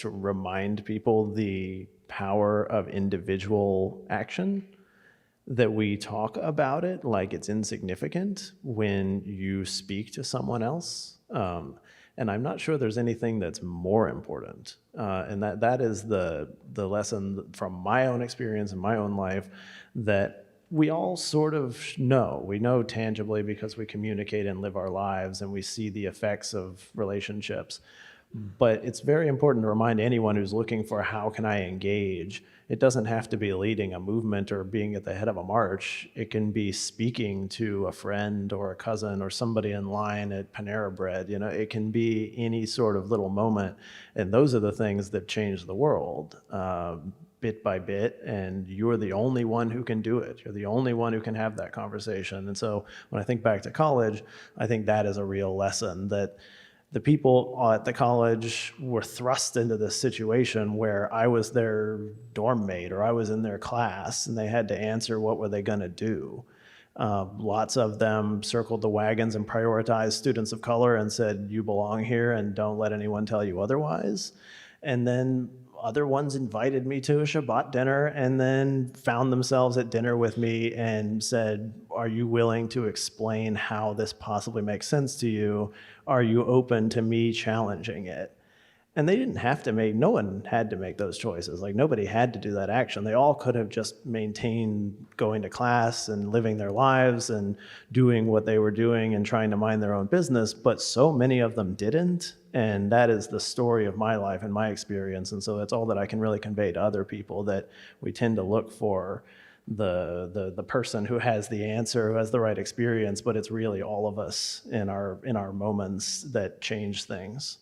to remind people the power of individual action, that we talk about it like it's insignificant when you speak to someone else. And I'm not sure there's anything that's more important. And that is the lesson from my own experience in my own life, that we all sort of know. We know tangibly because we communicate and live our lives and we see the effects of relationships. But it's very important to remind anyone who's looking for how can I engage. It doesn't have to be leading a movement or being at the head of a march. It can be speaking to a friend or a cousin or somebody in line at Panera Bread. You know, it can be any sort of little moment. And those are the things that change the world. Bit by bit, and you're the only one who can do it. You're the only one who can have that conversation. And so when I think back to college, I think that is a real lesson, that the people at the college were thrust into this situation where I was their dorm mate or I was in their class, and they had to answer what were they going to do. Lots of them circled the wagons and prioritized students of color and said, you belong here and don't let anyone tell you otherwise. And then other ones invited me to a Shabbat dinner and then found themselves at dinner with me and said, are you willing to explain how this possibly makes sense to you? Are you open to me challenging it? And they didn't have to make, no one had to make those choices. Like, nobody had to do that action. They all could have just maintained going to class and living their lives and doing what they were doing and trying to mind their own business, but so many of them didn't. And that is the story of my life and my experience. And so that's all that I can really convey to other people, that we tend to look for the person who has the answer, who has the right experience, but it's really all of us in our moments that change things.